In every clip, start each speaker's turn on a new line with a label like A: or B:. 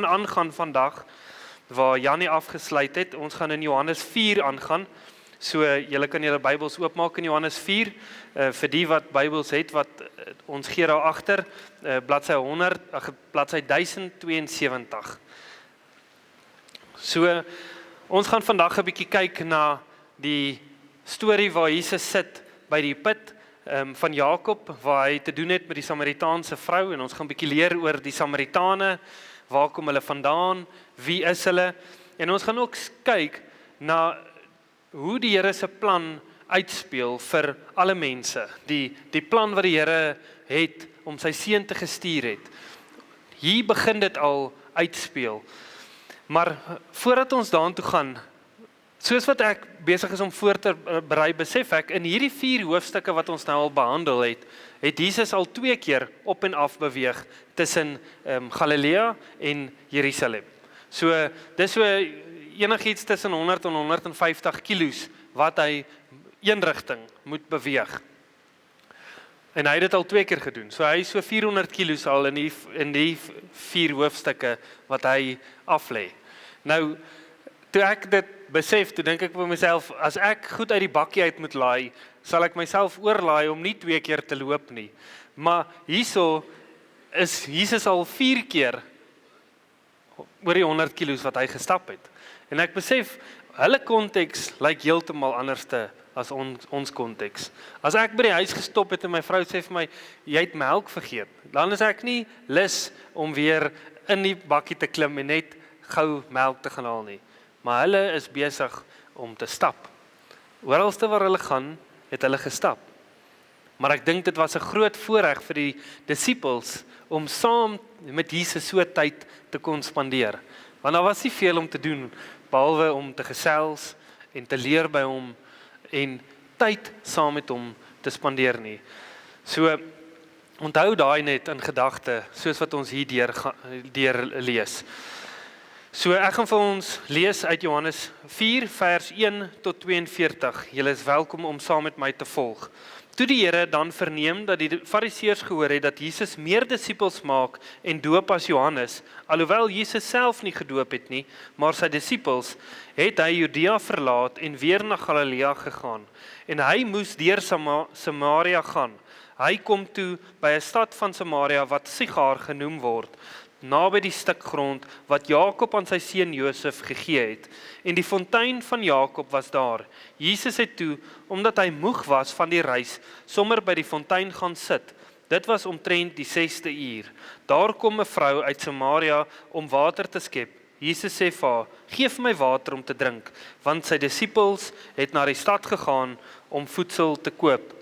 A: gaan aangaan vandag, waar Jannie afgesluit het. Ons gaan in Johannes 4 aangaan. So, julle kan julle Bybels oopmaak in Johannes 4, vir die wat Bybels het, wat ons gee daar agter, bladsy 1072. So, ons gaan vandag 'n bietjie kyk na die storie waar Jesus sit by die put van Jakob, waar hy te doen het met die Samaritaanse vrou, en ons gaan 'n bietjie leer oor die Samaritane, waar kom hulle vandaan, wie is hulle, en ons gaan ook kyk na hoe die Here se plan uitspeel vir alle mense, die plan wat die Here het om sy seun te gestuur het. Hier begin dit al uitspeel. Maar voordat ons daartoe gaan, soos wat ek besig is om voor te berei, besef ek, in hierdie 4 hoofstukke wat ons nou al behandel het, het Jesus al 2 keer op en af beweeg tussen Galilea en Jerusalem. So, dis so enigiets tussen 100 en 150 kilos wat hy een rigting moet beweeg. En hy het dit al 2 keer gedoen. So hy is so 400 kilos al in die 4 hoofstukke wat hy aflê. Nou, toe ek dit besef, toe dink ek vir myself, as ek goed uit die bakkie uit moet laai, sal ek myself oorlaai om nie 2 keer te loop nie. Maar hierso is Jesus al 4 keer oor die 100 kilos wat hy gestap het. En ek besef, hulle konteks lyk heeltemal anderste as ons konteks. As ek by die huis gestop het en my vrou sê vir my, jy het melk vergeet, dan is ek nie lus om weer in die bakkie te klim en net gou melk te gaan haal nie. Maar hulle is besig om te stap. Oralste waar hulle gaan, het hulle gestap. Maar ek dink dit was 'n groot voorreg vir die disippels om saam met Jesus so tyd te kon spandeer. Want daar was nie veel om te doen, behalwe om te gesels en te leer by hom en tyd saam met hom te spandeer nie. So, onthou daai net in gedagte, soos wat ons hier deur lees. So, ek gaan vir ons lees uit Johannes 4, vers 1 tot 42. Julle is welkom om saam met my te volg. Toe die Here dan verneem dat die Fariseërs gehoor het dat Jesus meer disippels maak en doop as Johannes, alhoewel Jesus self nie gedoop het nie, maar sy disippels, het hy Judea verlaat en weer na Galilea gegaan. En hy moes deur Samaria gaan. Hy kom toe by 'n stad van Samaria wat Sigar genoem word, naby die stuk grond wat Jakob aan sy seun Josef gegee het. En die fontein van Jakob was daar. Jesus het toe, omdat hy moeg was van die reis, sommer by die fontein gaan sit. Dit was omtrent die 6de uur. Daar kom 'n vrou uit Samaria om water te skep. Jesus sê vir haar, geef my water om te drink, want sy disippels het na die stad gegaan om voedsel te koop.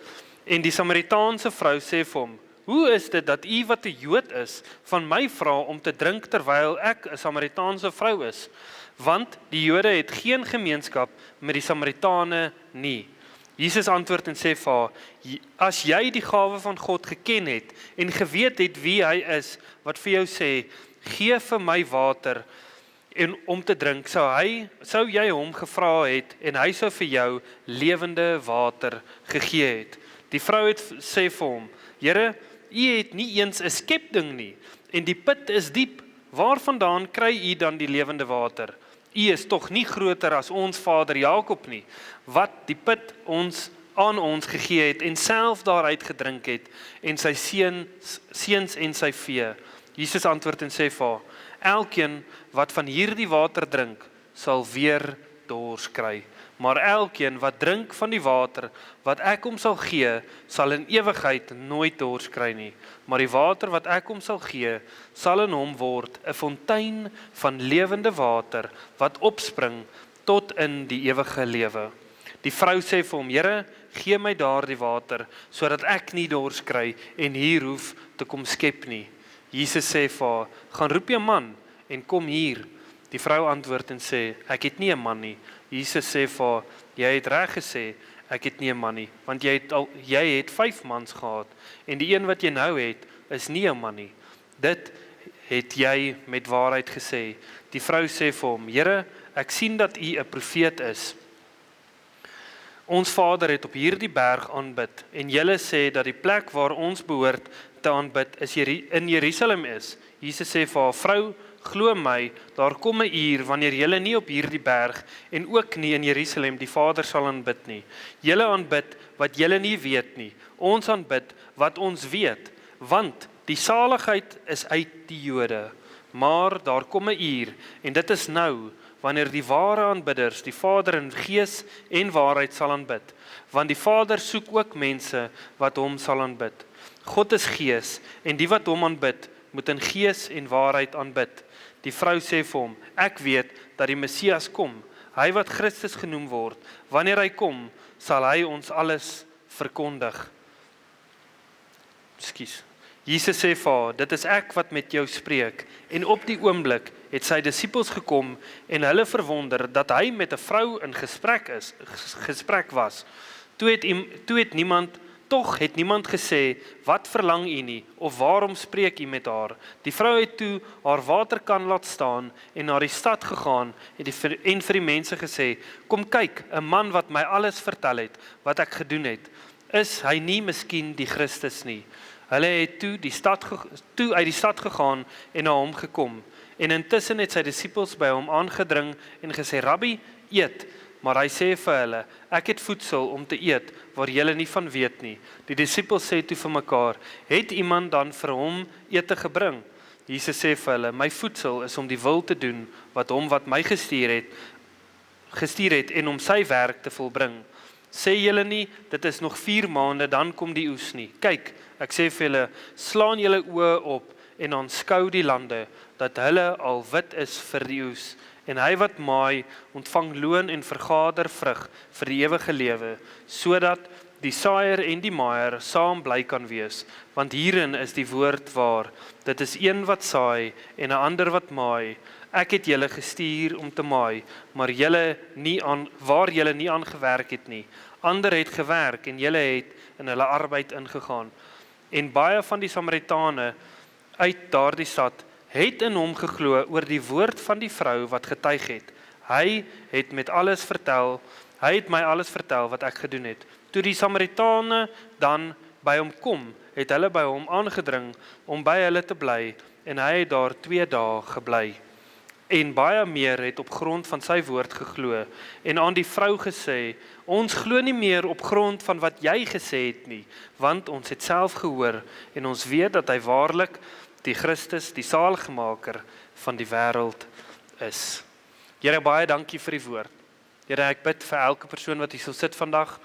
A: En die Samaritaanse vrou sê vir hom, hoe is dit dat u wat 'n Jood is, van my vra om te drink terwyl ek 'n Samaritaanse vrou is? Want die Jode het geen gemeenskap met die Samaritane nie. Jesus antwoord en sê vir haar, as jy die gawe van God geken het en geweet het wie hy is, wat vir jou sê, gee vir my water en om te drink, sou jy hom gevra het en hy sou vir jou lewende water gegee het. Die vrou het sê vir hom, Here, u het nie eens 'n skepding nie, en die put is diep. Waarvandaan kry u dan die lewende water? U is tog nie groter as ons vader Jakob nie, wat die put aan ons gegee het en self daaruit gedrink het, en sy seuns en sy vee. Jesus antwoord en sê vir haar, elkeen wat van hierdie water drink, sal weer dors kry. Maar elkeen wat drink van die water wat ek hom sal gee, sal in ewigheid nooit dors kry nie. Maar die water wat ek hom sal gee, sal in hom word 'n fontein van lewende water wat opspring tot in die ewige lewe. Die vrou sê vir hom, Here, gee my daardie water, sodat ek nie dors kry en hier hoef te kom skep nie. Jesus sê vir haar, gaan roep jou man en kom hier. Die vrou antwoord en sê, ek het nie 'n man nie. Jesus sê vir haar, jy het reg gesê, ek het nie 'n man nie, want jy het 5 mans gehad, en die een wat jy nou het, is nie 'n man nie. Dit het jy met waarheid gesê. Die vrou sê vir hom, Here, ek sien dat u 'n profeet is. Ons vader het op hierdie berg aanbid, en julle sê dat die plek waar ons behoort te aanbid in Jerusalem is. Jesus sê vir haar, vrou, glo my, daar kom 'n uur wanneer julle nie op hierdie berg en ook nie in Jerusalem die Vader sal aanbid nie. Julle aanbid wat julle nie weet nie. Ons aanbid wat ons weet, want die saligheid is uit die Jode. Maar daar kom 'n uur en dit is nou wanneer die ware aanbidders die Vader in gees en waarheid sal aanbid, want die Vader soek ook mense wat hom sal aanbid. God is gees en die wat hom aanbid, moet in gees en waarheid aanbid. Die vrou sê vir hom, ek weet dat die Messias kom, hy wat Christus genoem word. Wanneer hy kom, sal hy ons alles verkondig. Ekskuus. Jesus sê vir haar, dit is ek wat met jou spreek. En op die oomblik het sy disippels gekom en hulle verwonder dat hy met 'n vrou in gesprek was. Toe het niemand gesê, wat verlang u nie, of waarom spreek u met haar? Die vrou het toe haar waterkan laat staan en na die stad gegaan en vir die mense gesê, kom kyk, 'n man wat my alles vertel het, wat ek gedoen het. Is hy nie miskien die Christus nie? Hulle het toe uit die stad gegaan en na hom gekom. En intussen het sy disippels by hom aangedring en gesê, Rabbi, eet. Maar hy sê vir hulle, ek het voedsel om te eet, waar julle nie van weet nie. Die disippels sê toe vir mekaar, het iemand dan vir hom ete gebring? Jesus sê vir hulle, my voedsel is om die wil te doen, wat my gestuur het en om sy werk te volbring. Sê julle nie, dit is nog 4 maande, dan kom die oes nie. Kyk, ek sê vir julle, slaan julle oë op en aanskou die lande, dat hulle al wit is vir die oes. En hy wat maai, ontvang loon en vergader vrug vir die ewige lewe, sodat die saaier en die maaier saam bly kan wees. Want hierin is die woord waar, dit is een wat saai en 'n ander wat maai. Ek het julle gestuur om te maai, maar waar julle nie aan gewerk het nie. Ander het gewerk en julle het in hulle arbeid ingegaan. En baie van die Samaritane uit daardie stad het in hom geglo oor die woord van die vrou wat getuig het. Hy het my alles vertel wat ek gedoen het. Toe die Samaritane dan by hom kom, het hulle by hom aangedring om by hulle te bly, en hy het daar 2 dae gebly. En baie meer het op grond van sy woord geglo, en aan die vrou gesê, ons glo nie meer op grond van wat jy gesê het nie, want ons het self gehoor, en ons weet dat hy waarlik die Christus, die saligmaker van die wêreld is. Here, baie dankie vir die woord. Here, ek bid vir elke persoon wat hier sal sit vandag,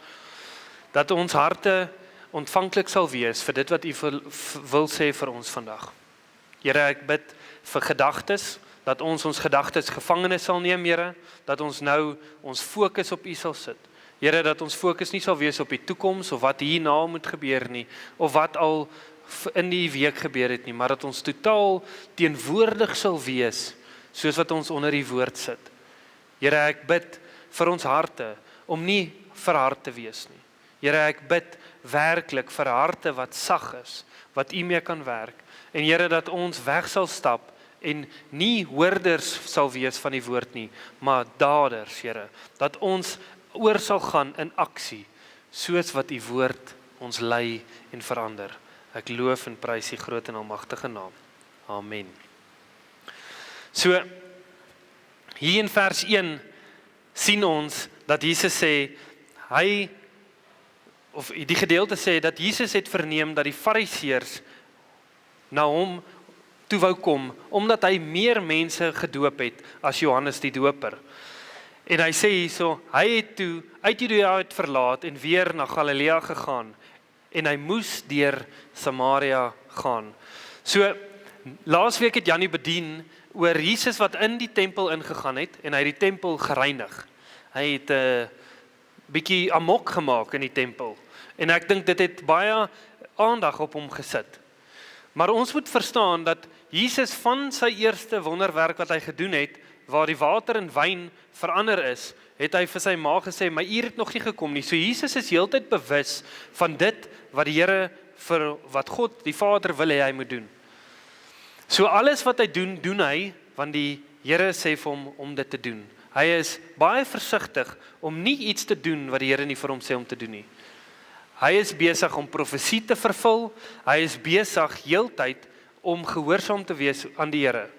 A: dat ons harte ontvanklik sal wees vir dit wat U wil sê vir ons vandag. Here, ek bid vir gedagtes, dat ons gedagtes gevangene sal neem, Here, dat ons nou ons fokus op U sal sit. Here, dat ons fokus nie sal wees op die toekoms, of wat hierna moet gebeur nie, of wat al in die week gebeur het nie, maar dat ons totaal teenwoordig sal wees, soos wat ons onder die woord sit. Here, ek bid vir ons harte, om nie verhard te wees nie. Here, ek bid werklik vir harte wat sag is, wat U mee kan werk. En Here, dat ons weg sal stap, en nie hoorders sal wees van die woord nie, maar daders, Here, dat ons oor sal gaan in aksie, soos wat U woord ons lei en verander. Ek loof en prys U groot en almagtige naam. Amen. So, hier in vers 1 sien ons dat Jesus sê, die gedeelte sê, dat Jesus het verneem dat die Fariseërs na hom toe wou kom, omdat hy meer mense gedoop het as Johannes die Doper. En hy sê hierso, hy het toe uit Judea uit verlaat en weer na Galilea gegaan, en hy moes deur Samaria gaan. So, laasweek het Jannie bedien oor Jesus wat in die tempel ingegaan het, en hy het die tempel gereinig. Hy het 'n bietjie amok gemaak in die tempel, en ek dink dit het baie aandag op hom gesit. Maar ons moet verstaan dat Jesus van sy eerste wonderwerk wat hy gedoen het, waar die water in wyn verander is, het hy vir sy ma gesê, my uur het nog nie gekom nie. So Jesus is heeltyd bewus van dit wat die Here wat God, die Vader wil hê hy moet doen. So alles wat hy doen, doen hy, want die Here sê vir hom om dit te doen. Hy is baie versigtig om nie iets te doen wat die Here nie vir hom sê om te doen nie. Hy is besig om profesie te vervul, hy is besig heeltyd om gehoorsaam te wees aan die Here.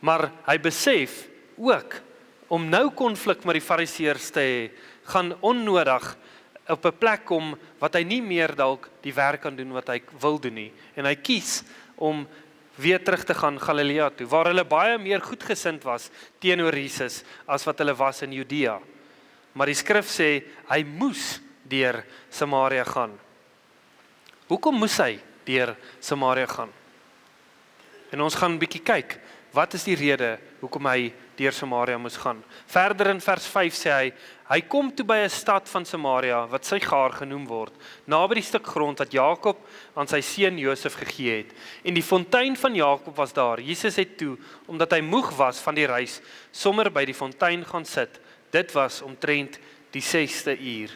A: Maar hy besef ook om nou konflik met die fariseërs te hê, gaan onnodig op 'n plek kom wat hy nie meer dalk die werk kan doen wat hy wil doen nie. En hy kies om weer terug te gaan Galilea toe, waar hulle baie meer goedgesind was teenoor Jesus as wat hulle was in Judea. Maar die skrif sê hy moes deur Samaria gaan. Hoekom moes hy deur Samaria gaan? En ons gaan 'n bietjie kyk, wat is die rede hoekom hy deur Samaria moes gaan? Verder in vers 5 sê hy kom toe by 'n stad van Samaria wat Sychar genoem word, naby die stuk grond wat Jakob aan sy seun Josef gegee het. En die fontein van Jakob was daar. Jesus het toe, omdat hy moeg was van die reis, sommer by die fontein gaan sit. Dit was omtrent die 6de uur.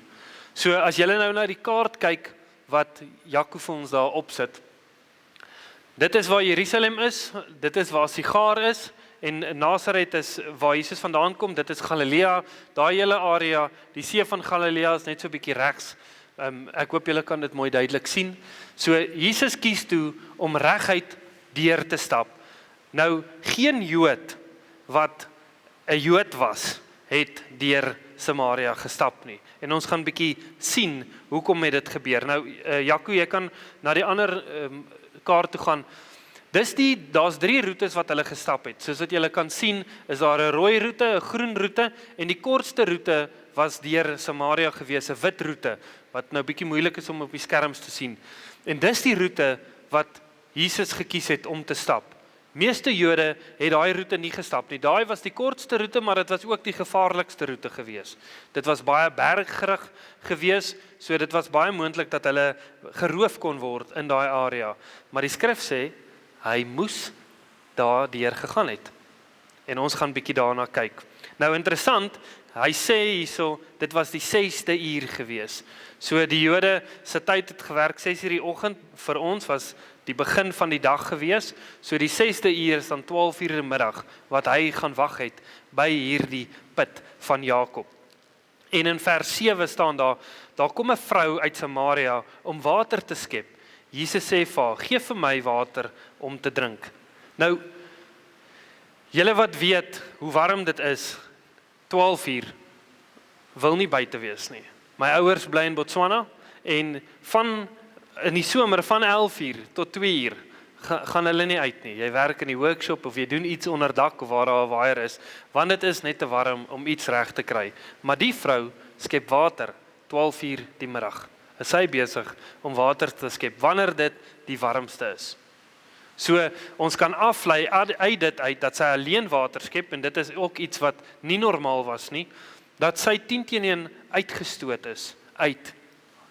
A: So as julle nou na die kaart kyk wat Jakob vir ons daar opsit, dit is waar Jerusalem is, dit is waar Sychar is, en Nasaret is waar Jesus vandaan kom, dit is Galilea, daai hele area, die see van Galilea is net so 'n bietjie regs. Ek hoop julle kan dit mooi duidelik sien. So Jesus kies toe om reguit deur te stap. Nou geen Jood wat 'n Jood was, het deur Samaria gestap nie. En ons gaan bietjie sien hoekom het dit gebeur. Nou Jaco, jy kan na die ander kaart toe gaan. Daar's 3 roetes wat hulle gestap het. Soos wat julle kan sien, is daar 'n rooi roete, 'n groen roete en die kortste roete was deur Samaria gewees, 'n wit roete wat nou bietjie moeilik is om op die skerms te sien. En dis die roete wat Jesus gekies het om te stap. Meeste Jode het daai roete nie gestap nie. Daai was die kortste roete, maar dit was ook die gevaarlikste roete gewees. Dit was baie bergrig gewees, so dit was baie moontlik dat hulle geroof kon word in daai area. Maar die skrif sê hy moes daardeur gegaan het. En ons gaan bietjie daarna kyk. Nou interessant, hy sê hierso, dit was die 6de uur gewees. So die Jode se tyd het gewerk 6:00 die oggend, vir ons was die begin van die dag gewees. So die 6de uur is dan 12:00 die middag wat hy gaan wag het by hierdie put van Jakob. En in vers 7 staan daar kom 'n vrou uit Samaria om water te skep. Jesus sê vir haar, gee vir my water om te drink. Nou, julle wat weet hoe warm dit is, 12:00 wil nie buite wees nie. My ouers bly in Botswana en in die somer van 11:00 tot 2:00 gaan hulle nie uit nie. Jy werk in die workshop of jy doen iets onder dak of waar daar 'n waier is, want dit is net te warm om iets reg te kry. Maar die vrou skep water 12:00 die middag. Is sy besig om water te skep wanneer dit die warmste is. So ons kan aflei uit dit uit dat sy alleen water skep, en dit is ook iets wat nie normaal was nie, dat sy 10-1 uitgestoot is uit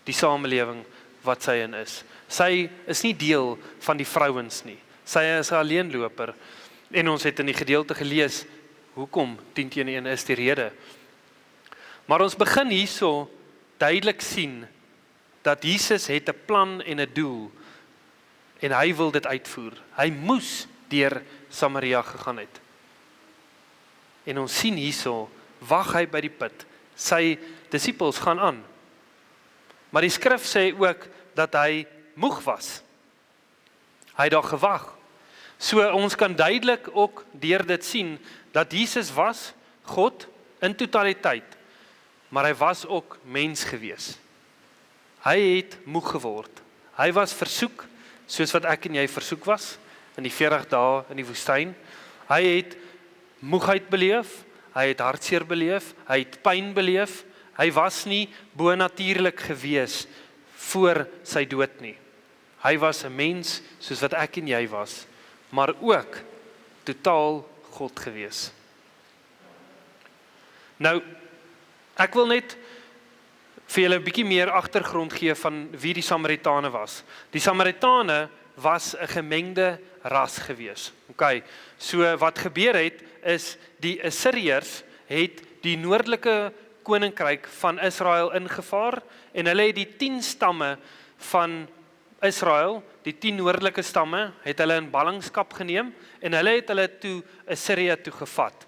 A: die samelewing wat sy in is. Sy is nie deel van die vrouens nie. Sy is 'n alleenloper. En ons het in die gedeelte gelees hoekom 10-1 is die rede. Maar ons begin hierso duidelik sien dat Jesus het 'n plan en 'n doel en hy wil dit uitvoer. Hy moes deur Samaria gegaan het. En ons sien hierso, wag hy by die put. Sy disippels gaan aan. Maar die skrif sê ook dat hy moeg was. Hy het daar gewag. So ons kan duidelik ook deur dit sien dat Jesus was God in totaliteit, maar hy was ook mens gewees. Hy het moeg geword. Hy was versoek, soos wat ek en jy versoek was, in die 40 dae in die woestyn. Hy het moegheid beleef, hy het hartseer beleef, hy het pyn beleef. Hy was nie bonatuurlik gewees voor sy dood nie. Hy was 'n mens soos wat ek en jy was, maar ook totaal God gewees. Nou, ek wil net vir julle 'n bietjie meer agtergrond gee van wie die Samaritane was. Die Samaritane was 'n gemengde ras gewees. Okay, so wat gebeur het is die Assiriërs het die noordelike koninkryk van Israel ingevaar en hulle het die 10 stamme van Israel, die 10 noordelike stamme, het hulle in ballingskap geneem en hulle het hulle toe Assirië toe gevat.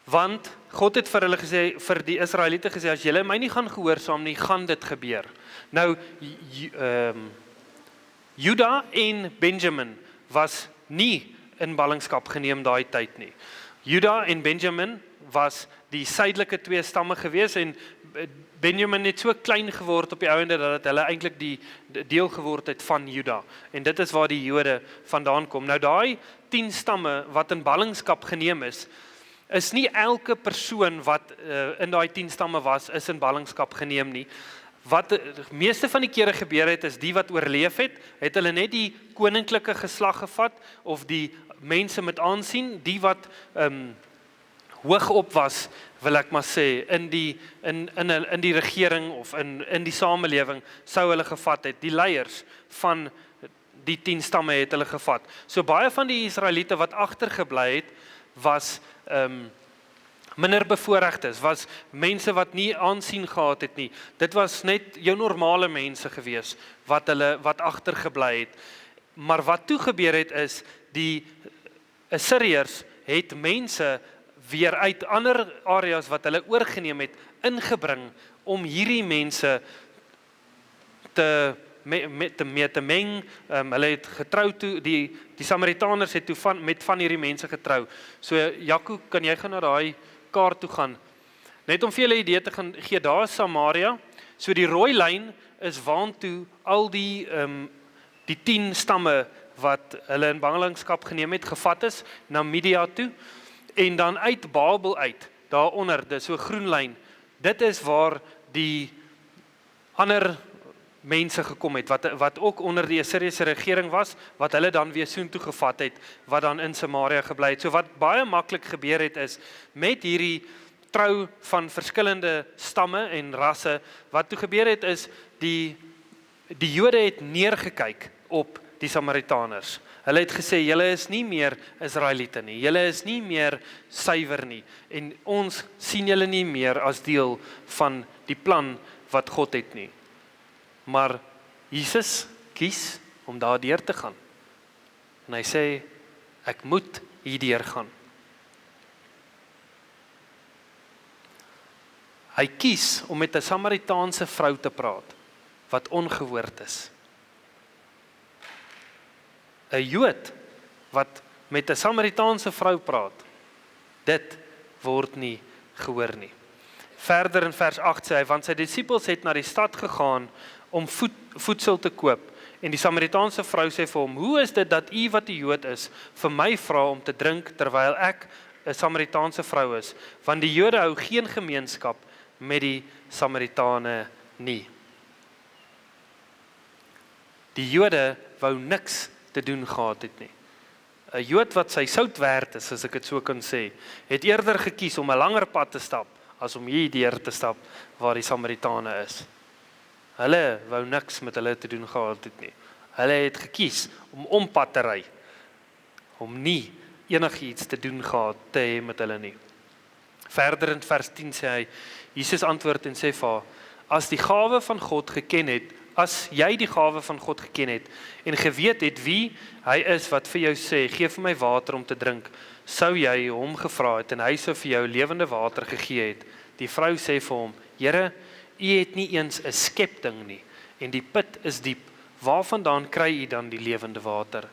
A: Want God het vir hulle gesê, vir die Israeliete gesê, as julle my nie gaan gehoorsaam nie, gaan dit gebeur. Nou, Juda en Benjamin was nie in ballingskap geneem daai tyd nie. Juda en Benjamin was die suidelike twee stamme gewees en Benjamin het so klein geword op die ouende dat hulle eintlik die deel geword het van Juda. En dit is waar die Jode vandaan kom. Nou daai 10 stamme wat in ballingskap geneem is nie elke persoon wat in daai 10 stamme was, is in ballingskap geneem nie. Wat die meeste van die kere gebeur het, is die wat oorleef het hulle net die koninklike geslag gevat, of die mense met aansien, die wat hoog op was, wil ek maar sê, in die regering of in die samelewing sou hulle gevat het. Die leiers van die 10 stamme het hulle gevat. So baie van die Israeliete wat agtergebly het, was minder bevoorregtes, was mense wat nie aansien gehad het nie. Dit was net jou normale mense gewees wat agtergebly het. Maar wat toe gebeur het is, die Assiriërs het mense weer uit ander areas wat hulle oorgeneem het, ingebring om hierdie mense te meng. Hulle het getrou toe, die Samaritaners het toe met van hierdie mense getrou. So Jaco, kan jy gaan na daai kaart toe gaan? Net om vir julle 'n idee te gaan gee, daar is Samaria. So die rooi lyn is waantoe al die 10 stamme wat hulle in ballingskap geneem het, gevat is na Media toe. En dan uit Babel uit, daaronder, dis so groen lyn, dit is waar die ander mense gekom het, wat ook onder die Assiriese regering was, wat hulle dan weer soontoe gevat het, wat dan in Samaria gebly het. So wat baie maklik gebeur het is, met hierdie trou van verskillende stamme en rasse, wat toe gebeur het is, die Jode het neergekyk op die Samaritaners. Hulle het gesê, julle is nie meer Israeliete nie, julle is nie meer suiwer nie, en ons sien julle nie meer as deel van die plan wat God het nie. Maar Jesus kies om daar deur te gaan. En hy sê, ek moet hier deur gaan. Hy kies om met 'n Samaritaanse vrou te praat, wat ongehoord is. 'n Jood wat met 'n Samaritaanse vrou praat, dit word nie gehoor nie. Verder in vers 8 sê hy, want sy disippels het na die stad gegaan om voedsel te koop. En die Samaritaanse vrou sê vir hom, hoe is dit dat u wat 'n Jood is, vir my vra om te drink, terwyl ek 'n Samaritaanse vrou is? Want die Jode hou geen gemeenskap met die Samaritane nie. Die Jode wou niks te doen gehad het nie. 'n Jood wat sy sout werd is, as ek dit so kan sê, het eerder gekies om 'n langer pad te stap, as om hier deur te stap, waar die Samaritane is. Hulle wou niks met hulle te doen gehad het nie. Hulle het gekies om pad te ry, om nie enigiets te doen gehad te hê met hulle nie. Verder in vers 10 sê hy, Jesus antwoord en sê vir haar, as die gawe van God geken het, as jy die gawe van God geken het, en geweet het wie hy is wat vir jou sê, gee vir my water om te drink, sou jy hom gevra het, en hy sou vir jou lewende water gegee het. Die vrou sê vir hom, Here, u het nie eens 'n skepting nie, en die put is diep, waarvandaan kry u dan die lewende water?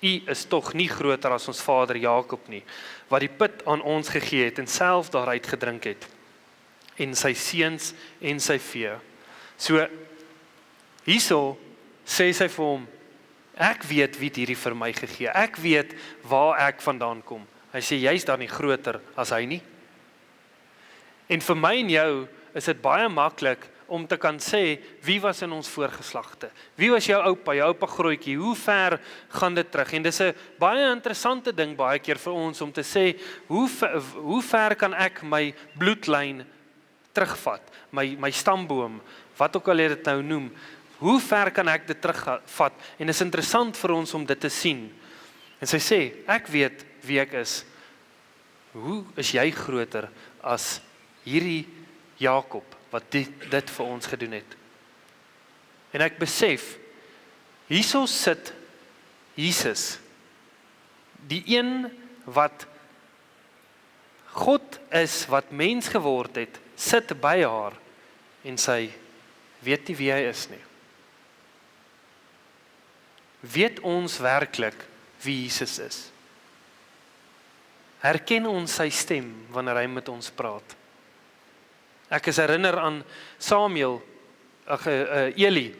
A: U is tog nie groter as ons vader Jakob nie, wat die put aan ons gegee het, en self daaruit gedrink het, en sy seuns en sy vee. So, hierso sê sy vir hom, ek weet wie het hierdie vir my gegee, ek weet waar ek vandaan kom. Hy sê, jy's dan nie groter as hy nie. En vir my en jou is dit baie maklik om te kan sê, wie was in ons voorgeslagte? Wie was jou oupa grootjie? Hoe ver gaan dit terug? En dis 'n baie interessante ding baie keer vir ons om te sê, hoe ver kan ek my bloedlyn terugvat? My stamboom, wat ook al jy dit nou noem, hoe ver kan ek dit terugvat? En dit is interessant vir ons om dit te sien. En sy sê, ek weet wie ek is. Hoe is jy groter as hierdie Jakob, wat dit vir ons gedoen het? En ek besef, hierso sit Jesus, die een wat God is, wat mens geword het, sit by haar, en sy weet nie wie hy is nie. Weet ons werklik wie Jesus is? herken ons sy stem wanneer hy met ons praat. Ek is herinner aan Samuel, Eli,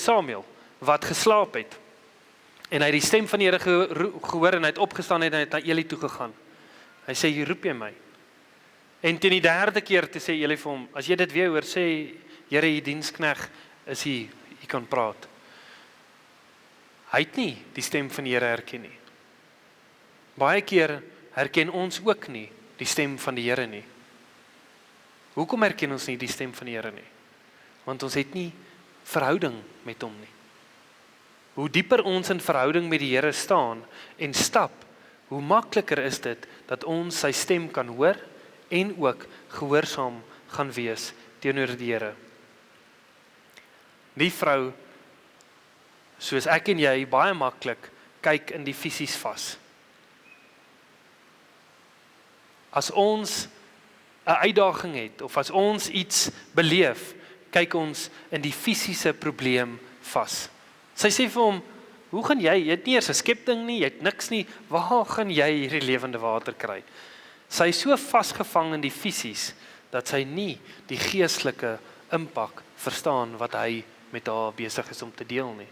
A: Samuel, wat geslaap het. En hy het die stem van die Here gehoor en hy het opgestaan en hy het na Eli toe gegaan. Hy sê, roep jy my? En teen die derde keer te sê Eli vir hom, as jy dit weer hoor, sê, Here, die dienskneg is hier, jy kan praat. Hy het nie die stem van die Here herken nie. Baie keer herken ons ook nie die stem van die Here nie. Hoekom herken ons nie die stem van die Here nie? Want ons het nie verhouding met hom nie. Hoe dieper ons in verhouding met die Here staan en stap, hoe makliker is dit dat ons sy stem kan hoor en ook gehoorsaam gaan wees teenoor die Here. Die vrou, soos ek en jy, baie maklik kyk in die fisies vas. As ons 'n uitdaging het, of as ons iets beleef, kyk ons in die fisiese probleem vas. Sy sê vir hom, hoe gaan jy het nie eers 'n skepting nie, jy het niks nie, waar gaan jy hierdie lewende water kry? Sy is so vasgevang in die fisies, dat sy nie die geestelike impak verstaan wat hy met haar besig is om te deel nie.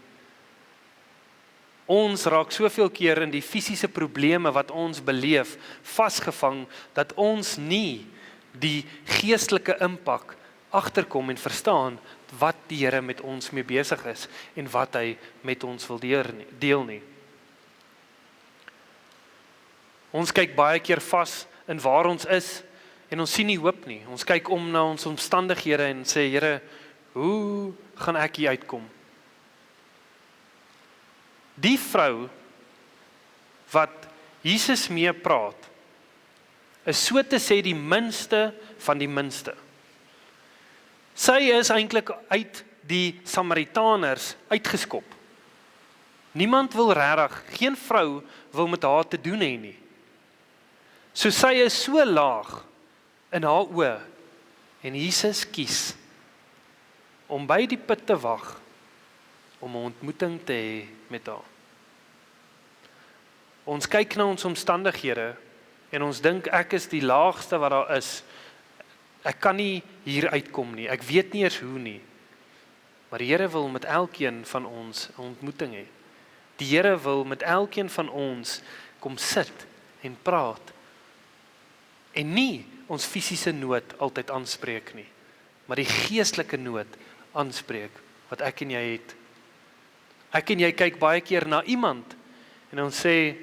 A: Ons raak soveel keer in die fisiese probleme wat ons beleef, vasgevang, dat ons nie die geestelike impak agterkom en verstaan wat die Here met ons mee besig is en wat hy met ons wil deel nie. Ons kyk baie keer vas in waar ons is en ons sien nie hoop nie. Ons kyk om na ons omstandighede en sê, Here, hoe gaan ek hier uitkom? Die vrou wat Jesus mee praat, is so te sê die minste van die minste. Sy is eintlik uit die Samaritaners uitgeskop. Niemand wil regtig, geen vrou wil met haar te doen hê nie. So sy is so laag in haar oë en Jesus kies om by die put te wag om 'n ontmoeting te hê met haar. Ons kyk na ons omstandighede en ons dink ek is die laagste wat daar is. Ek kan nie hier uitkom nie. Ek weet nie eers hoe nie. Maar die Here wil met elkeen van ons 'n ontmoeting hê. Die Here wil met elkeen van ons kom sit en praat. En nie ons fisiese nood altyd aanspreek nie, maar die geestelike nood aanspreek wat ek en jy het. Ek en jy kyk baie keer na iemand en ons sê,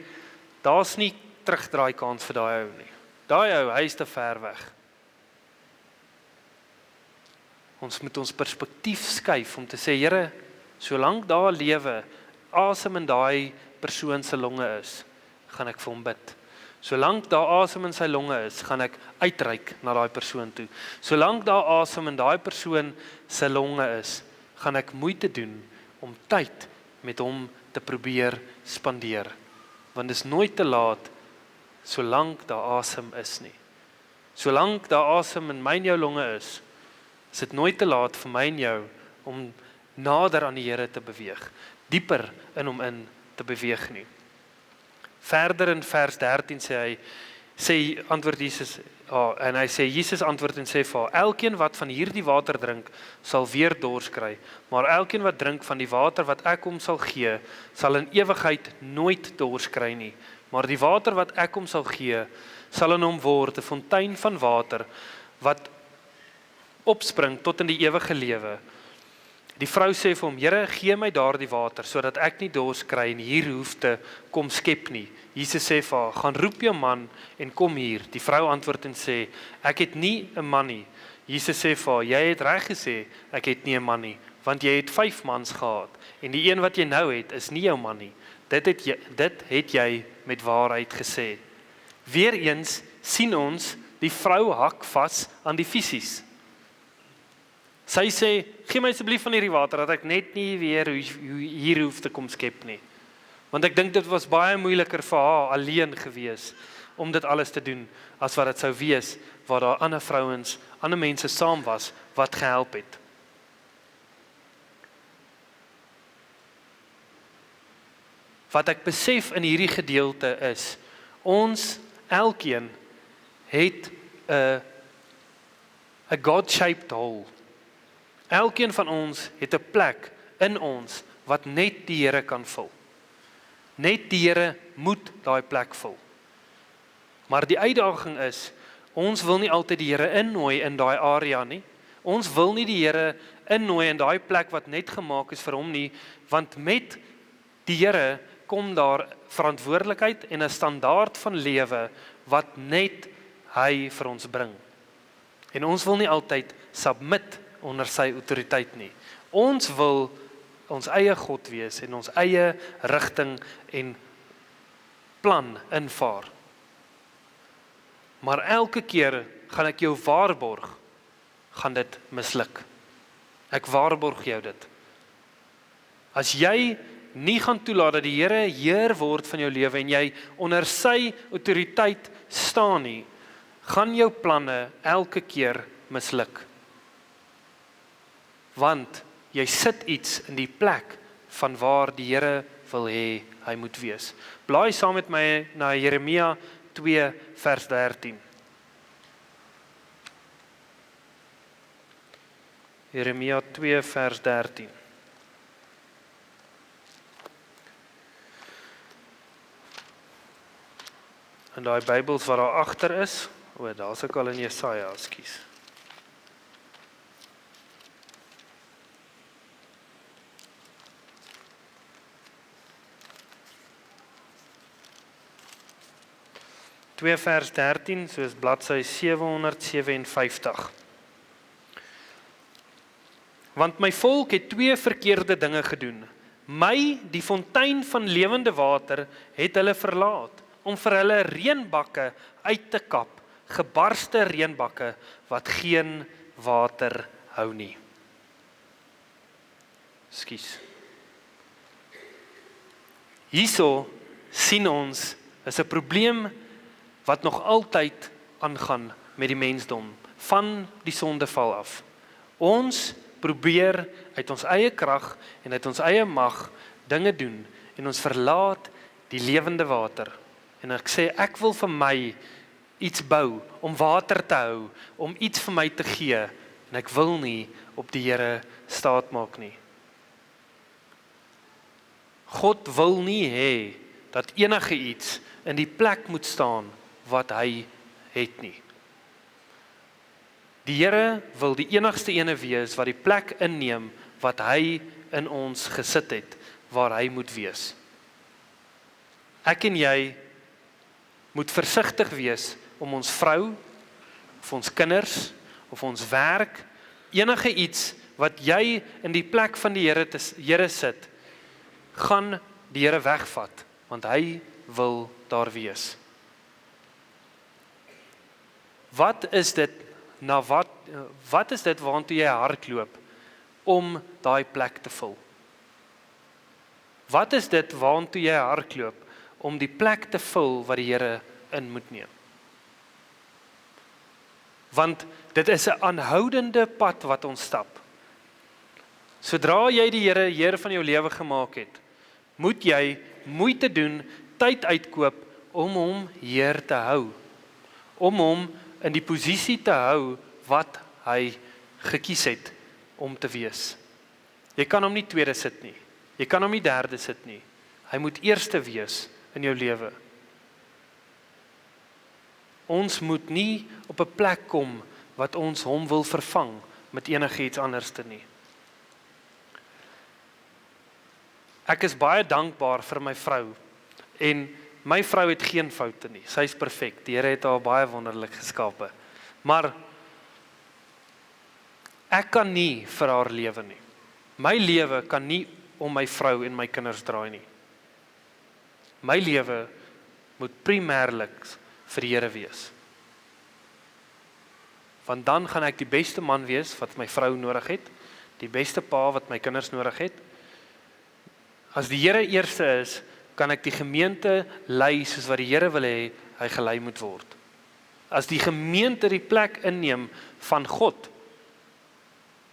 A: daar's nie terugdraai kans vir daai ou nie. Daai ou, hy is te ver weg. Ons moet ons perspektief skuif om te sê, Here, solank daar lewe, asem in daai persoon se longe is, gaan ek vir hom bid. Solank daar asem in sy longe is, gaan ek uitreik na daai persoon toe. Solank daar asem in daai persoon se longe is, gaan ek moeite doen om tyd met hom te probeer spandeer. Want dit is nooit te laat solank daar asem is nie. Solank daar asem in my en jou longe is dit nooit te laat vir my en jou om nader aan die Here te beweeg, dieper in hom in te beweeg nie. Verder in vers 13 antwoord Jesus, en hy sê, Jesus antwoord en sê vir haar, elkeen wat van hierdie water drink, sal weer dors kry, maar elkeen wat drink van die water wat ek hom sal gee, sal in ewigheid nooit dors kry nie, maar die water wat ek hom sal gee, sal in hom word 'n fontein van water, wat opspring tot in die ewige lewe. Die vrou sê vir hom, Here, gee my daardie water, sodat ek nie dors kry en hier hoef te kom skep nie. Jesus sê vir haar, gaan roep jou man en kom hier. Die vrou antwoord en sê, ek het nie 'n man nie. Jesus sê vir haar, jy het reg gesê, ek het nie 'n man nie, want jy het 5 mans gehad, en die een wat jy nou het, is nie jou man nie. Dit het jy met waarheid gesê. Weereens sien ons, die vrou hak vas aan die fisies. Sy sê, gee my asseblief van hierdie water, dat ek net nie weer hier hoef te kom skep nie. Want ek dink dit was baie moeiliker vir haar alleen gewees, om dit alles te doen, as wat dit sou wees, waar daar ander vrouens, ander mense saam was, wat gehelp het. Wat ek besef in hierdie gedeelte is, Ons, elkeen, het 'n God-shaped hole. Elkeen van ons het 'n plek in ons wat net die Here kan vul. Net die Here moet daai plek vul. Maar die uitdaging is, ons wil nie altyd die Here innooi in daai area nie. Ons wil nie die Here innooi in daai plek wat net gemaak is vir hom nie, want met die Here kom daar verantwoordelikheid en 'n standaard van lewe wat net hy vir ons bring. En ons wil nie altyd submit onder sy autoriteit nie. Ons wil ons eie God wees en ons eie rigting en plan invaar. Maar elke keer gaan ek jou waarborg, gaan dit misluk. Ek waarborg jou dit. As jy nie gaan toelaat dat die Here Heer word van jou lewe en jy onder sy autoriteit staan nie, gaan jou planne elke keer misluk. Want jy sit iets in die plek van waar die Here wil hê hy moet wees. Blaai saam met my na Jeremia 2 vers 13. Jeremia 2 vers 13. En daai Bybels wat daar agter is, daar's ek al in Jesaja, ekskuus. Vers 13, soos bladsy 757. Want my volk het 2 verkeerde dinge gedoen. My, die fontein van lewende water, het hulle verlaat, om vir hulle reënbakke uit te kap, gebarste reënbakke wat geen water hou nie. Ekskuus. Hierso sien ons is 'n probleem wat nog altyd aangaan met die mensdom, van die sondeval af. Ons probeer uit ons eie krag en uit ons eie mag dinge doen, en ons verlaat die lewende water. En ek sê, ek wil vir my iets bou, om water te hou, om iets vir my te gee, en ek wil nie op die Here staat maak nie. God wil nie hê dat enige iets in die plek moet staan wat hy het nie. Die Here wil die enigste ene wees wat die plek inneem wat hy in ons gesit het, waar hy moet wees. Ek en jy moet versigtig wees om ons vrou, of ons kinders, of ons werk, enige iets wat jy in die plek van die Here sit, gaan die Here wegvat, want hy wil daar wees. Wat is dit waantoe jy hardloop om daai plek te vul? Wat is dit waantoe jy hardloop om die plek te vul wat die Here in moet neem? Want dit is 'n aanhoudende pad wat ons stap. Sodra jy die Here Heer van jou lewe gemaak het, moet jy moeite doen, tyd uitkoop om hom Heer te hou, om hom in die posisie te hou wat hy gekies het om te wees. Jy kan hom nie tweede sit nie. Jy kan hom nie derde sit nie. Hy moet eerste wees in jou lewe. Ons moet nie op 'n plek kom wat ons hom wil vervang met enigiets anderste nie. Ek is baie dankbaar vir my vrou, en my vrou het geen foute nie. Sy is perfek. Die Here het haar baie wonderlik geskape. Maar ek kan nie vir haar lewe nie. My lewe kan nie om my vrou en my kinders draai nie. My lewe moet primêrlik vir die Here wees. Want dan gaan ek die beste man wees wat my vrou nodig het, die beste pa wat my kinders nodig het. As die Here eerste is, kan ek die gemeente lei soos wat die Here wil hê hy gelei moet word. As die gemeente die plek inneem van God,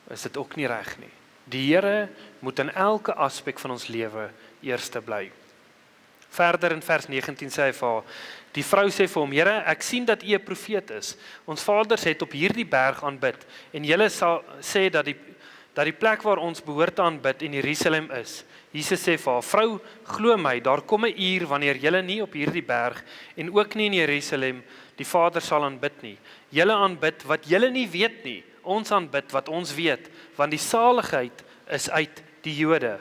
A: is dit ook nie reg nie. Die Here moet in elke aspek van ons lewe eerste bly. Verder in vers 19 sê hy vir haar, die vrou sê vir hom, Here, ek sien dat u 'n profeet is. Ons vaders het op hierdie berg aanbid en julle sal sê dat die plek waar ons behoort te aanbid in Jerusalem is. Jesus sê vir haar, vrou, glo my, daar kom 'n uur wanneer julle nie op hierdie berg en ook nie in Jerusalem die Vader sal aanbid nie. Julle aanbid wat julle nie weet nie. Ons aanbid wat ons weet, want die saligheid is uit die Jode.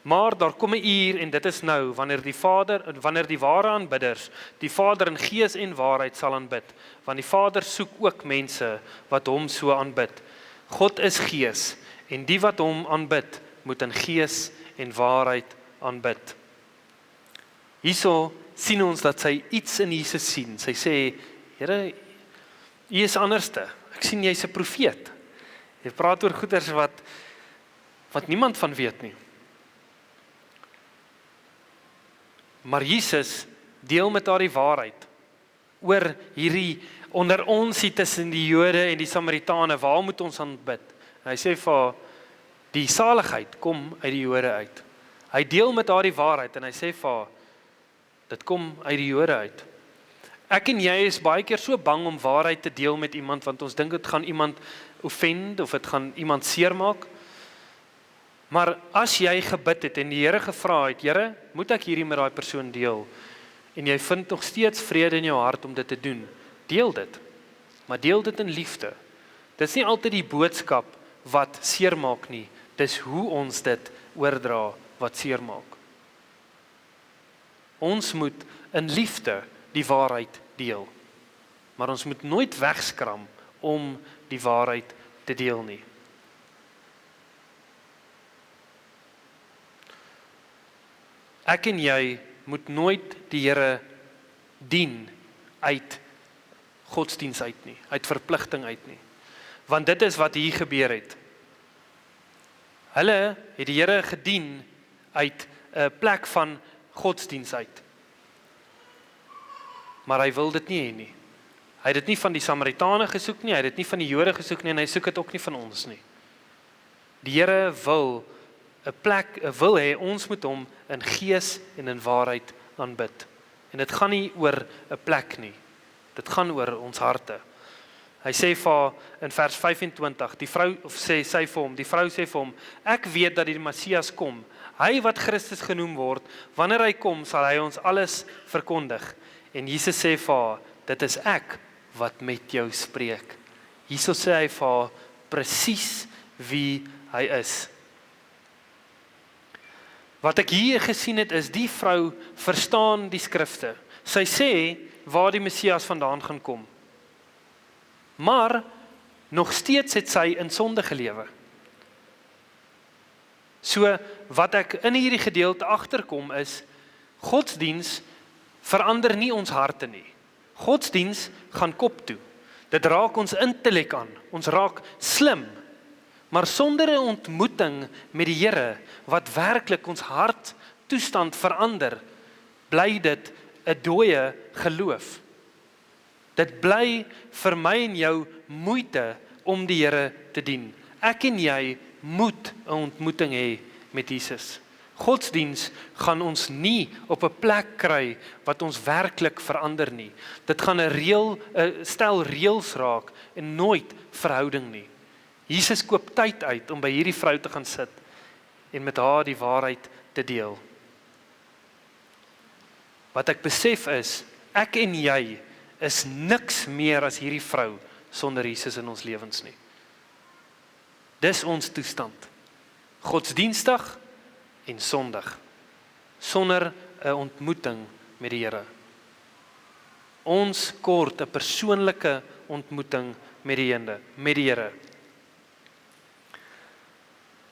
A: Maar daar kom 'n uur en dit is nou wanneer die ware aanbidders die Vader in gees en waarheid sal aanbid, want die Vader soek ook mense wat hom so aanbid. God is gees en die wat hom aanbid moet in gees en waarheid aanbid. Hierso sien ons dat sy iets in Jesus sien. Sy sê, Here, u is anderste. Ek sien jy's 'n profeet. Jy praat oor goeders wat niemand van weet nie. Maar Jesus deel met haar die waarheid oor hierdie onder ons hier tussen die Jode en die Samaritane, waar moet ons aanbid? Hy sê vir haar, die saligheid kom uit die Jode uit. Hy deel met haar die waarheid en hy sê vir haar, dit kom uit die Jode uit. Ek en jy is baie keer so bang om waarheid te deel met iemand, want ons dink dit gaan iemand offend of dit gaan iemand seermaak. Maar as jy gebid het en die Here gevra het, Here, moet ek hierdie met daai persoon deel? En jy vind nog steeds vrede in jou hart om dit te doen, deel dit. Maar deel dit in liefde. Dit is nie altyd die boodskap wat seermaak nie, dis hoe ons dit oordra wat seermaak. Ons moet in liefde die waarheid deel. Maar ons moet nooit wegskram om die waarheid te deel nie. Ek en jy moet nooit die Here dien uit godsdiens uit nie, uit verpligting uit nie. Want dit is wat hier gebeur het. Hulle het die Here gedien uit 'n plek van godsdiens uit. Maar hy wil dit nie hê nie. Hy het dit nie van die Samaritane gesoek nie, hy het dit nie van die Jode gesoek nie en hy soek dit ook nie van ons nie. Die Here wil 'n plek, wil hê ons moet hom in gees en in waarheid aanbid. En dit gaan nie oor 'n plek nie. Dit gaan oor ons harte. Hy sê vir in vers 25, die vrou sy vir hom, die vrou sê vir hom, ek weet dat die Messias kom. Hy wat Christus genoem word, wanneer hy kom, sal hy ons alles verkondig. En Jesus sê vir haar, dit is ek wat met jou spreek. Hierso sê hy vir haar presies wie hy is. Wat ek hier gesien het is, die vrou verstaan die skrifte. Sy sê waar die Messias vandaan gaan kom. Maar nog steeds het sy in sonde gelewe. So wat ek in hierdie gedeelte agterkom is, godsdiens verander nie ons harte nie. Godsdiens gaan kop toe. Dit raak ons intellek aan. Ons raak slim. Maar sonder 'n ontmoeting met die Here wat werklik ons harttoestand verander, bly dit 'n dooie geloof. Dit bly vir my en jou moeite om die Here te dien. Ek en jy moet 'n ontmoeting hê met Jesus. Godsdiens gaan ons nie op 'n plek kry wat ons werklik verander nie. Dit gaan 'n stel reëls raak en nooit verhouding nie. Jesus koop tyd uit om by hierdie vrou te gaan sit en met haar die waarheid te deel. Wat ek besef is, ek en jy is niks meer as hierdie vrou sonder Jesus in ons lewens nie. Dis ons toestand. Godsdienstig en sondig. Sonder 'n ontmoeting met die Here. Ons kort 'n persoonlike ontmoeting met die Here.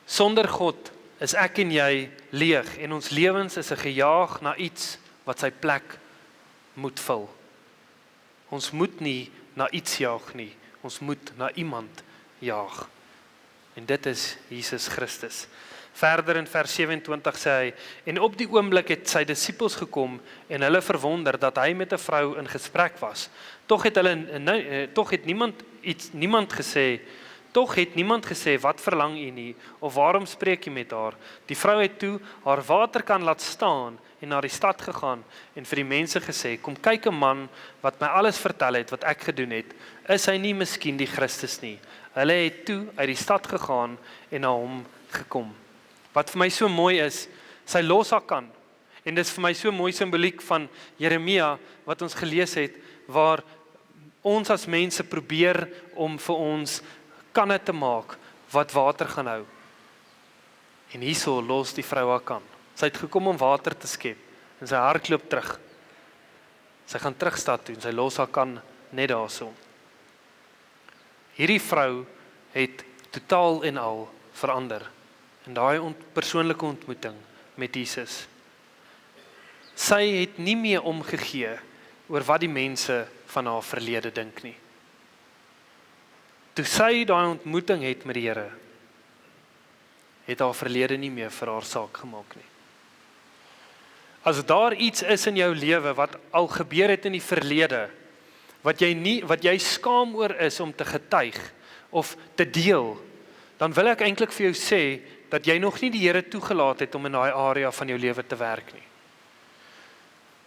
A: Sonder God is ek en jy leeg en ons lewens is 'n gejaag na iets wat sy plek moet vul. Ons moet nie na iets jaag nie, ons moet na iemand jaag. En dit is Jesus Christus. Verder in vers 27 sê hy, en op die oomblik het sy disippels gekom en hulle verwonder dat hy met 'n vrou in gesprek was. Tog het niemand gesê, wat verlang u nie, of waarom spreek jy met haar? Die vrou het toe haar waterkan laat staan en na die stad gegaan en vir die mense gesê, kom kyk 'n man wat my alles vertel het wat ek gedoen het. Is hy nie miskien die Christus nie? Hulle het toe uit die stad gegaan en na hom gekom. Wat vir my so mooi is, sy los haar kan. En dis vir my so mooi simboliek van Jeremia wat ons gelees het, waar ons as mense probeer om vir ons kanne te maak wat water gaan hou. En hierso los die vrou haar kan. Sy het gekom om water te skep en sy hardloop terug. Sy gaan terug stad toe en sy los haar kan net daarso. Hierdie vrou het totaal en al verander in daai persoonlike ontmoeting met Jesus. Sy het nie meer omgegee oor wat die mense van haar verlede dink nie. Toe sy daai ontmoeting het met die Here, het haar verlede nie meer vir haar saak gemaak nie. As daar iets is in jou lewe wat al gebeur het in die verlede, wat jy skaam oor is om te getuig of te deel, dan wil ek eintlik vir jou sê dat jy nog nie die Here toegelaat het om in daai area van jou lewe te werk nie.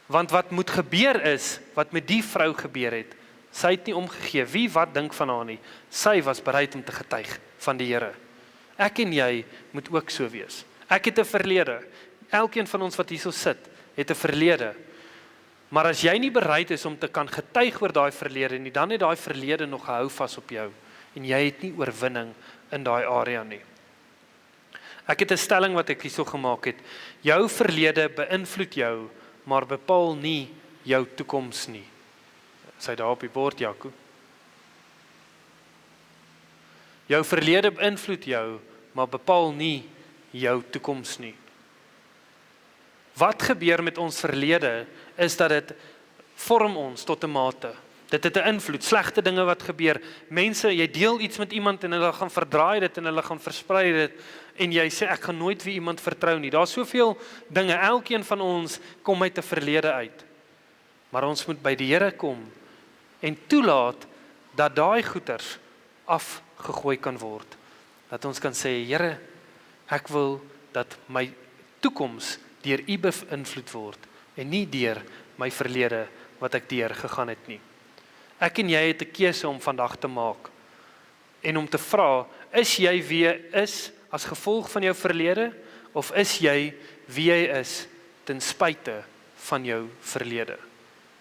A: Want wat moet gebeur is, wat met die vrou gebeur het, sy het nie omgegee wie wat dink van haar nie. Sy was bereid om te getuig van die Here. Ek en jy moet ook so wees. Ek het 'n verlede. Elkeen van ons wat hierso sit, het 'n verlede. Maar as jy nie bereid is om te kan getuig oor daai verlede nie, dan het daai verlede nog gehou vas op jou en jy het nie oorwinning in daai area nie. Ek het 'n stelling wat ek hierso gemaak het. Jou verlede beïnvloed jou, maar bepaal nie jou toekoms nie. Sy daar op die bord, Jaco. Jou verlede beïnvloed jou, maar bepaal nie jou toekoms nie. Wat gebeur met ons verlede, is dat dit vorm ons tot 'n mate. Dit het 'n invloed, slegte dinge wat gebeur. Mense, jy deel iets met iemand en hulle gaan verdraai dit en hulle gaan versprei dit en jy sê ek gaan nooit weer iemand vertrou nie. Daar's soveel dinge, elkeen van ons kom uit 'n verlede uit. Maar ons moet by die Here kom en toelaat dat daai goeters afgegooi kan word. Dat ons kan sê, Here, ek wil dat my toekoms deur U beïnvloed word en nie deur my verlede wat ek deur gegaan het nie. Ek en jy het 'n keuse om vandag te maak en om te vra, is jy wie jy is as gevolg van jou verlede of is jy wie jy is ten spyte van jou verlede?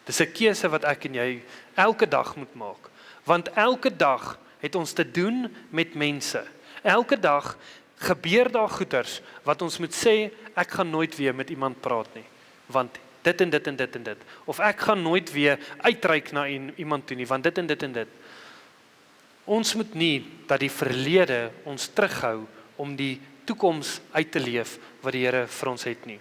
A: Dis 'n keuse wat ek en jy elke dag moet maak, want elke dag het ons te doen met mense. Elke dag gebeur daar goeters wat ons moet sê, ek gaan nooit weer met iemand praat nie, want dit en dit en dit en dit. Of ek gaan nooit weer uitreik na iemand toe nie, want dit en dit en dit. Ons moet nie dat die verlede ons terughou om die toekoms uit te leef wat die Here vir ons het nie.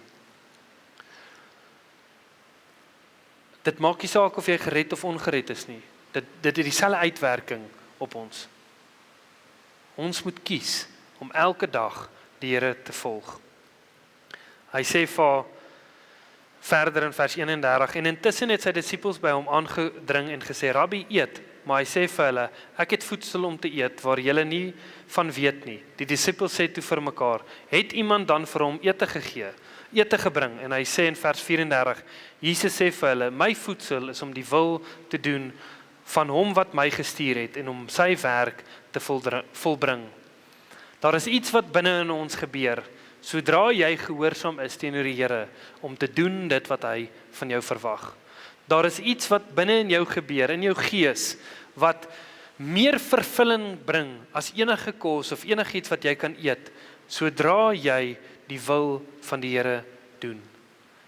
A: Dit maak nie saak of jy gered of ongered is nie. Dit het dieselfde uitwerking op ons. Ons moet kies om elke dag die Here te volg. Hy sê verder in vers 31, en intussen het sy disippels by hom aangedring en gesê, Rabbi, eet. Maar hy sê vir hulle, ek het voedsel om te eet, waar julle nie van weet nie. Die disippels sê toe vir mekaar, het iemand dan vir hom ete gebring? En hy sê in vers 34, Jesus sê vir hulle, my voedsel is om die wil te doen van hom wat my gestuur het, en om sy werk te volbring. Daar is iets wat binne in ons gebeur, sodra jy gehoorsaam is teenoor die Here, om te doen dit wat hy van jou verwag. Daar is iets wat binne in jou gebeur, in jou gees, wat meer vervulling bring as enige kos of enigiets wat jy kan eet, sodra jy die wil van die Here doen.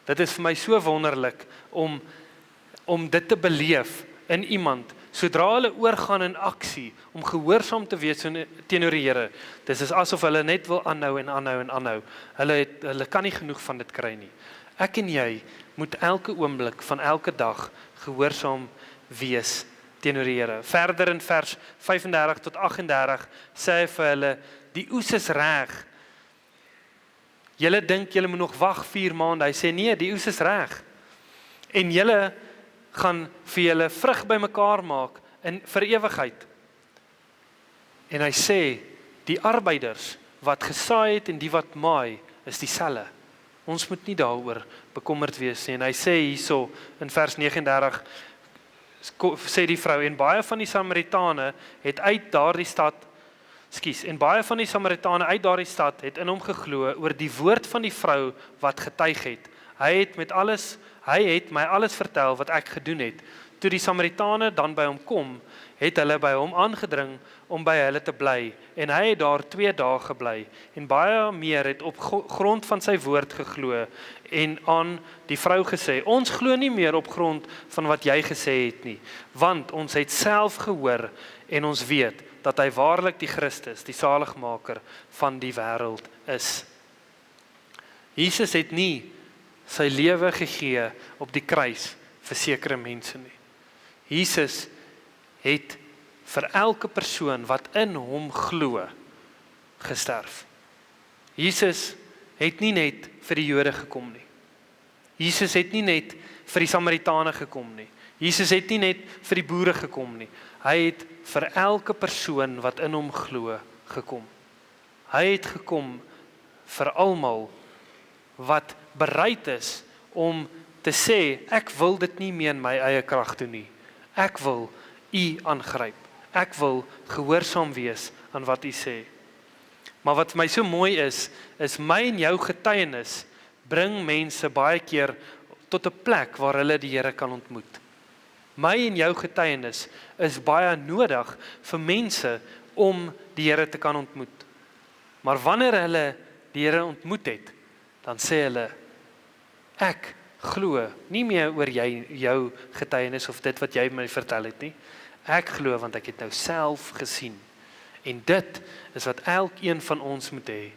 A: Dit is vir my so wonderlik om dit te beleef in iemand, sodra hulle oorgaan in aksie, om gehoorsaam te wees teenoor die Here. Dit is asof hulle net wil aanhou en aanhou en aanhou. Hulle kan nie genoeg van dit kry nie. Ek en jy moet elke oomblik van elke dag gehoorsaam wees teenoor die Here. Verder in vers 35 tot 38 sê hy vir hulle, die oes is reg. Julle dink julle moet nog wag 4 maande. Hy sê nee, die oes is reg. En julle gaan vir julle vrug bymekaar maak vir ewigheid. En hy sê, die arbeiders wat gesaai het en die wat maai, is dieselfde. Ons moet nie daaroor bekommerd wees nie. En hy sê hierso in vers 39, sê die vrou, en baie van die Samaritane het uit daardie stad, en baie van die Samaritane uit daardie stad het in hom geglo oor die woord van die vrou wat getuig het. Hy het my alles vertel wat ek gedoen het. Toe die Samaritane dan by hom kom, het hulle by hom aangedring om by hulle te bly, en hy het daar 2 dae gebly, en baie meer het op grond van sy woord geglo, en aan die vrou gesê, ons glo nie meer op grond van wat jy gesê het nie, want ons het self gehoor, en ons weet, dat hy waarlik die Christus, die saligmaker van die wêreld is. Jesus het nie sy lewe gegee op die kruis vir sekere mense nie. Jesus het vir elke persoon wat in hom glo, gesterf. Jesus het nie net vir die Jode gekom nie. Jesus het nie net vir die Samaritane gekom nie. Jesus het nie net vir die boere gekom nie. Hy het vir elke persoon wat in hom glo gekom. Hy het gekom vir almal wat bereid is om te sê, ek wil dit nie meer in my eie krag doen nie. Ek wil U aangryp. Ek wil gehoorsaam wees aan wat U sê. Maar wat vir my so mooi is my en jou getuienis bring mense baie keer tot 'n plek waar hulle die Here kan ontmoet. My en jou getuienis is baie nodig vir mense om die Here te kan ontmoet. Maar wanneer hulle die Here ontmoet het, dan sê hulle, ek glo nie meer oor jou getuienis of dit wat jy my vertel het nie. Ek glo want ek het nou self gesien. En dit is wat elkeen van ons moet hê.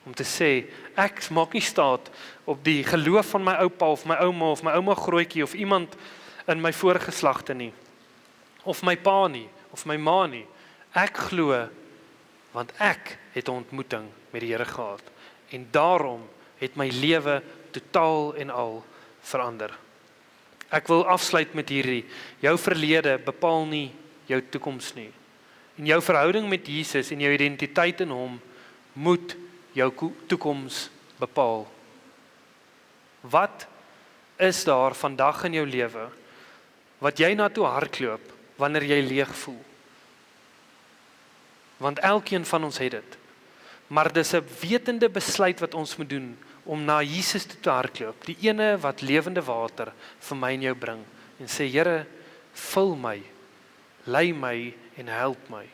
A: Om te sê, ek maak nie staat op die geloof van my oupa of my ouma grootjie of iemand in my voorgeslagte nie. Of my pa nie, of my ma nie. Ek glo want ek het 'n ontmoeting met die Here gehad. En daarom het my lewe totaal en al verander. Ek wil afsluit met hierdie, jou verlede bepaal nie jou toekoms nie. En jou verhouding met Jesus en jou identiteit in hom moet jou toekoms bepaal. Wat is daar vandag in jou lewe wat jy na toe hardloop wanneer jy leeg voel? Want elkeen van ons het dit. Maar dis 'n wetende besluit wat ons moet doen om na Jesus toe te hardloop, die ene wat lewende water vir my en jou bring, en sê, Here, vul my, lei my en help my.